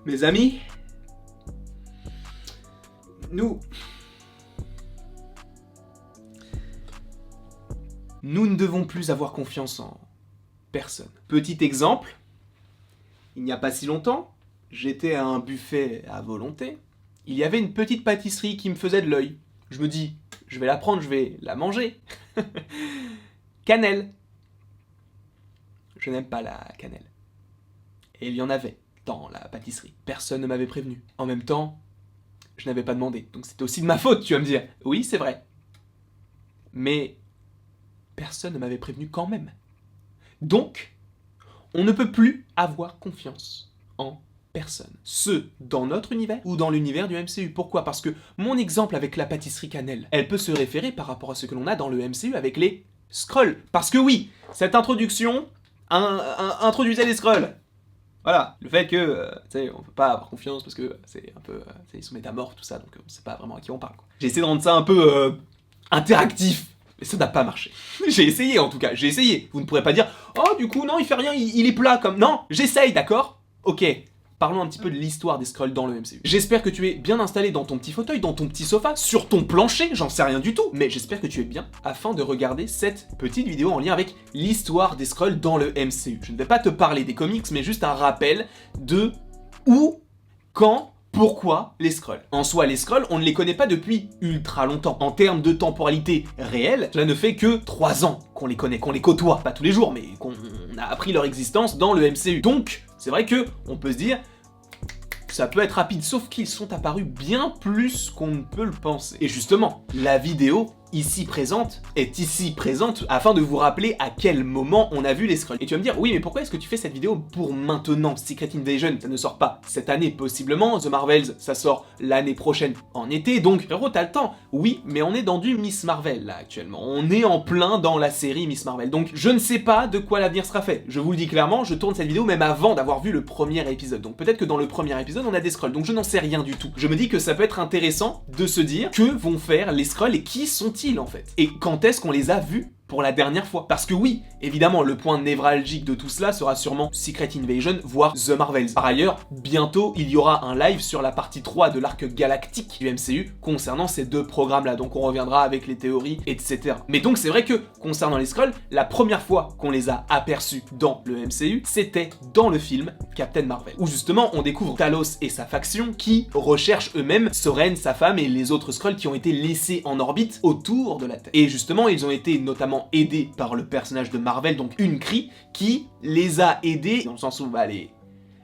Mes amis, nous ne devons plus avoir confiance en personne. Petit exemple, il n'y a pas si longtemps, j'étais à un buffet à volonté. Il y avait une petite pâtisserie qui me faisait de l'œil. Je me dis, je vais la prendre, je vais la manger. Cannelle. Je n'aime pas la cannelle. Et il y en avait dans la pâtisserie. Personne ne m'avait prévenu. En même temps, je n'avais pas demandé. Donc c'était aussi de ma faute, tu vas me dire. Oui, c'est vrai. Mais personne ne m'avait prévenu quand même. Donc, on ne peut plus avoir confiance en personne. Ce, dans notre univers ou dans l'univers du MCU. Pourquoi ? Parce que mon exemple avec la pâtisserie cannelle, elle peut se référer par rapport à ce que l'on a dans le MCU avec les Skrulls. Parce que oui, cette introduction introduisait les Skrulls. Voilà, le fait que, tu sais, on peut pas avoir confiance parce que c'est un peu, ils sont métamorphes, tout ça, donc on sait pas vraiment à qui on parle, quoi. J'ai essayé de rendre ça un peu interactif, mais ça n'a pas marché. J'ai essayé en tout cas, j'ai essayé. Vous ne pourrez pas dire, oh du coup non, il fait rien, il est plat comme... Non, j'essaye, d'accord ? Ok. Parlons un petit peu de l'histoire des Skrulls dans le MCU. J'espère que tu es bien installé dans ton petit fauteuil, dans ton petit sofa, sur ton plancher, j'en sais rien du tout, mais j'espère que tu es bien afin de regarder cette petite vidéo en lien avec l'histoire des Skrulls dans le MCU. Je ne vais pas te parler des comics, mais juste un rappel de où, quand, pourquoi les Skrulls. En soi, les Skrulls, on ne les connaît pas depuis ultra longtemps. En termes de temporalité réelle, cela ne fait que 3 ans qu'on les connaît, qu'on les côtoie, pas tous les jours, mais qu'on a appris leur existence dans le MCU. Donc, c'est vrai que on peut se dire, ça peut être rapide, sauf qu'ils sont apparus bien plus qu'on ne peut le penser. Et justement, la vidéo ici présente est ici présente afin de vous rappeler à quel moment on a vu les Skrulls. Et tu vas me dire, oui mais pourquoi est-ce que tu fais cette vidéo pour maintenant ? Secret Invasion, ça ne sort pas cette année possiblement, The Marvels, ça sort l'année prochaine en été, donc frérot t'as le temps. Oui, mais on est dans du Miss Marvel là actuellement, on est en plein dans la série Miss Marvel, donc je ne sais pas de quoi l'avenir sera fait. Je vous le dis clairement, je tourne cette vidéo même avant d'avoir vu le premier épisode, donc peut-être que dans le premier épisode on a des Skrulls, donc je n'en sais rien du tout. Je me dis que ça peut être intéressant de se dire que vont faire les Skrulls et qui sont-ils en fait ? Et quand est-ce qu'on les a vus pour la dernière fois ? Parce que oui, évidemment, le point névralgique de tout cela sera sûrement Secret Invasion, voire The Marvels. Par ailleurs, bientôt, il y aura un live sur la partie 3 de l'arc galactique du MCU concernant ces deux programmes-là, donc on reviendra avec les théories, etc. Mais donc c'est vrai que, concernant les Skrulls, la première fois qu'on les a aperçus dans le MCU, c'était dans le film Captain Marvel, où justement on découvre Talos et sa faction qui recherchent eux-mêmes Soren, sa femme et les autres Skrulls qui ont été laissés en orbite autour de la Terre. Et justement, ils ont été notamment aidés par le personnage de Marvel, donc une Kree, qui les a aidés, dans le sens où, elle est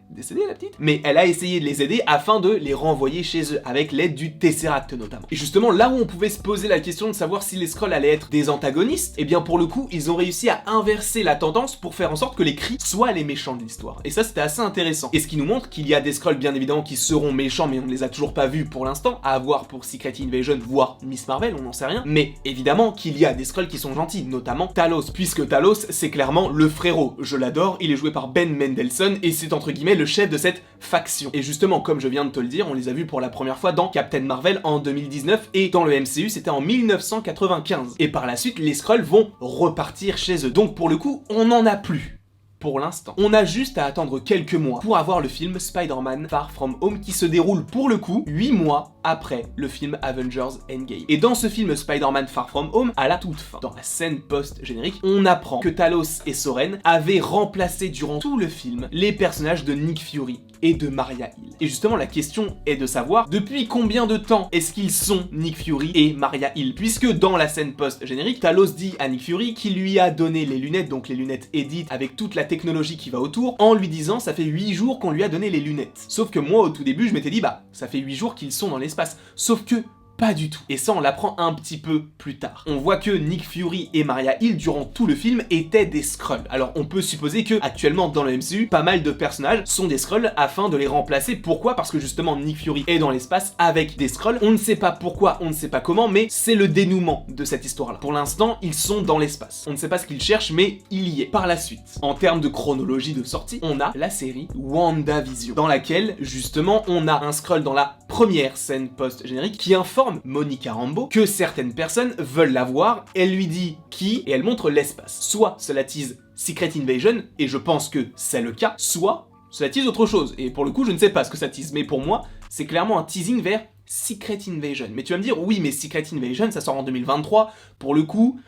décédée la petite, mais elle a essayé de les aider afin de les renvoyer chez eux, avec l'aide du Tesseract notamment. Et justement, là où on pouvait se poser la question de savoir si les Skrulls allaient être des antagonistes, et bien pour le coup, ils ont réussi à inverser la tendance pour faire en sorte que les Kree soient les méchants de l'histoire. Et ça, c'était assez intéressant. Et ce qui nous montre qu'il y a des Skrulls, bien évidemment, qui seront méchants, mais on ne les a toujours pas vus pour l'instant, à voir pour Secret Invasion, voire Miss Marvel, on n'en sait rien. Mais évidemment qu'il y a des Skrulls qui sont gentils, notamment Talos, puisque Talos, c'est clairement le frérot. Je l'adore, il est joué par Ben Mendelsohn, et c'est entre guillemets le chef de cette faction. Et justement, comme je viens de te le dire, on les a vus pour la première fois dans Captain Marvel en 2019, et dans le MCU, c'était en 1995. Et par la suite, les Skrulls vont repartir chez eux. Donc pour le coup, on n'en a plus. Pour l'instant. On a juste à attendre quelques mois pour avoir le film Spider-Man Far From Home qui se déroule pour le coup 8 mois après le film Avengers Endgame. Et dans ce film Spider-Man Far From Home, à la toute fin, dans la scène post-générique, on apprend que Talos et Soren avaient remplacé durant tout le film les personnages de Nick Fury et de Maria Hill. Et justement, la question est de savoir depuis combien de temps est-ce qu'ils sont Nick Fury et Maria Hill, puisque dans la scène post-générique, Talos dit à Nick Fury qu'il lui a donné les lunettes, donc les lunettes Edith avec toute la technologie qui va autour, en lui disant ça fait 8 jours qu'on lui a donné les lunettes. Sauf que moi, au tout début, je m'étais dit, bah, ça fait 8 jours qu'ils sont dans l'espace. Sauf que pas du tout. Et ça, on l'apprend un petit peu plus tard. On voit que Nick Fury et Maria Hill, durant tout le film, étaient des Skrulls. Alors, on peut supposer que, actuellement, dans le MCU, pas mal de personnages sont des Skrulls afin de les remplacer. Pourquoi ? Parce que, justement, Nick Fury est dans l'espace avec des Skrulls. On ne sait pas pourquoi, on ne sait pas comment, mais c'est le dénouement de cette histoire-là. Pour l'instant, ils sont dans l'espace. On ne sait pas ce qu'ils cherchent, mais il y est. Par la suite, en termes de chronologie de sortie, on a la série WandaVision, dans laquelle, justement, on a un Skrull dans la première scène post-générique qui informe Monica Rambeau que certaines personnes veulent la voir, elle lui dit qui, et elle montre l'espace. Soit cela tease Secret Invasion, et je pense que c'est le cas, soit Ça tease autre chose, et pour le coup, je ne sais pas ce que ça tease, mais pour moi, c'est clairement un teasing vers Secret Invasion. Mais tu vas me dire, oui, mais Secret Invasion, ça sort en 2023, pour le coup,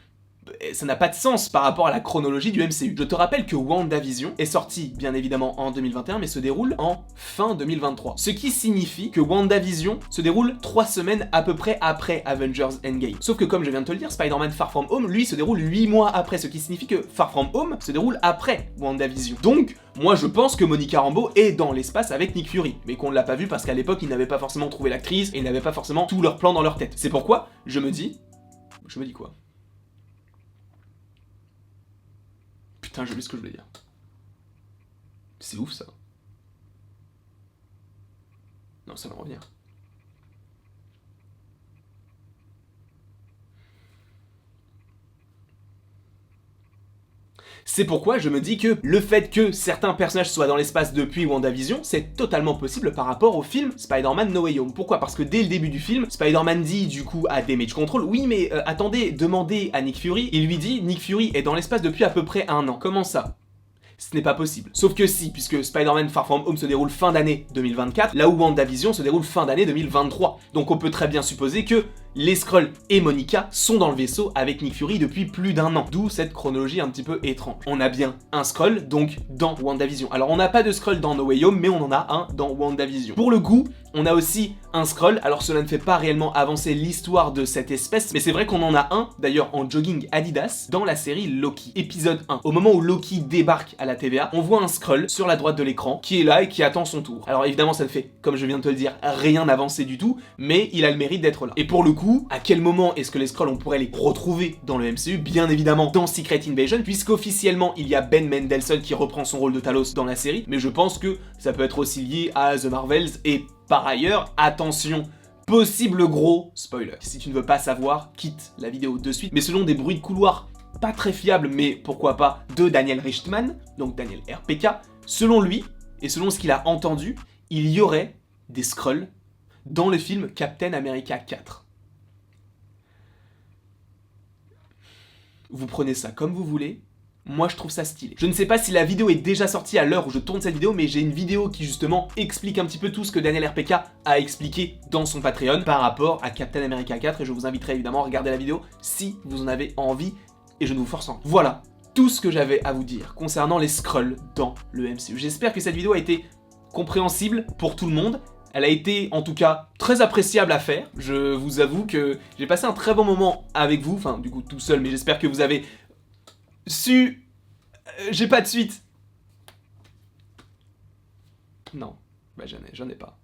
ça n'a pas de sens par rapport à la chronologie du MCU. Je te rappelle que WandaVision est sorti, bien évidemment, en 2021, mais se déroule en fin 2023. Ce qui signifie que WandaVision se déroule 3 semaines à peu près après Avengers Endgame. Sauf que, comme je viens de te le dire, Spider-Man Far From Home, lui, se déroule 8 mois après, ce qui signifie que Far From Home se déroule après WandaVision. Donc, moi je pense que Monica Rambeau est dans l'espace avec Nick Fury, mais qu'on ne l'a pas vu parce qu'à l'époque, ils n'avaient pas forcément trouvé l'actrice, et ils n'avaient pas forcément tout leur plan dans leur tête. C'est pourquoi, je me dis quoi? Putain, j'ai oublié ce que je voulais dire. C'est ouf ça. Non, ça va revenir. C'est pourquoi je me dis que le fait que certains personnages soient dans l'espace depuis WandaVision, c'est totalement possible par rapport au film Spider-Man No Way Home. Pourquoi? Parce que dès le début du film, Spider-Man dit du coup à Damage Control, oui mais attendez, demandez à Nick Fury, il lui dit Nick Fury est dans l'espace depuis à peu près 1 an. Comment ça? Ce n'est pas possible. Sauf que si, puisque Spider-Man Far From Home se déroule fin d'année 2024, là où WandaVision se déroule fin d'année 2023. Donc on peut très bien supposer que les Skrulls et Monica sont dans le vaisseau avec Nick Fury depuis plus d'1 an. D'où cette chronologie un petit peu étrange. On a bien un Skrull, donc dans WandaVision. Alors on n'a pas de Skrull dans No Way Home, mais on en a un dans WandaVision. Pour le coup, on a aussi un Skrull, alors cela ne fait pas réellement avancer l'histoire de cette espèce, mais c'est vrai qu'on en a un, d'ailleurs en jogging Adidas, dans la série Loki, épisode 1. Au moment où Loki débarque à la TVA, on voit un Skrull sur la droite de l'écran, qui est là et qui attend son tour. Alors évidemment ça ne fait, comme je viens de te le dire, rien avancer du tout, mais il a le mérite d'être là. Et pour le coup, à quel moment est-ce que les Skrulls on pourrait les retrouver dans le MCU? Bien évidemment dans Secret Invasion, puisqu'officiellement il y a Ben Mendelsohn qui reprend son rôle de Talos dans la série, mais je pense que ça peut être aussi lié à The Marvels, et par ailleurs, attention, possible gros spoiler. Si tu ne veux pas savoir, quitte la vidéo de suite, mais selon des bruits de couloir pas très fiables, mais pourquoi pas, de Daniel Richtman, donc Daniel RPK, selon lui, et selon ce qu'il a entendu, il y aurait des Skrulls dans le film Captain America 4. Vous prenez ça comme vous voulez, moi je trouve ça stylé. Je ne sais pas si la vidéo est déjà sortie à l'heure où je tourne cette vidéo, mais j'ai une vidéo qui justement explique un petit peu tout ce que Daniel RPK a expliqué dans son Patreon par rapport à Captain America 4, et je vous inviterai évidemment à regarder la vidéo si vous en avez envie, et je ne vous force en. Voilà tout ce que j'avais à vous dire concernant les Skrulls dans le MCU. J'espère que cette vidéo a été compréhensible pour tout le monde. Elle a été, en tout cas, très appréciable à faire. Je vous avoue que j'ai passé un très bon moment avec vous, enfin, du coup, tout seul, mais j'espère que vous avez su... J'ai pas de suite. Non, bah j'en ai pas.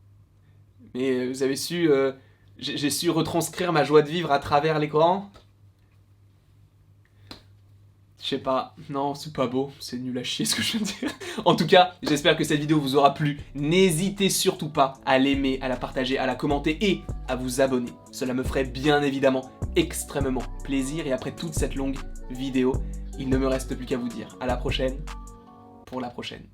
Mais vous avez su... j'ai su retranscrire ma joie de vivre à travers l'écran. Je sais pas, non, c'est pas beau, c'est nul à chier ce que je viens de dire. En tout cas, j'espère que cette vidéo vous aura plu. N'hésitez surtout pas à l'aimer, à la partager, à la commenter et à vous abonner. Cela me ferait bien évidemment extrêmement plaisir. Et après toute cette longue vidéo, il ne me reste plus qu'à vous dire à la prochaine pour la prochaine.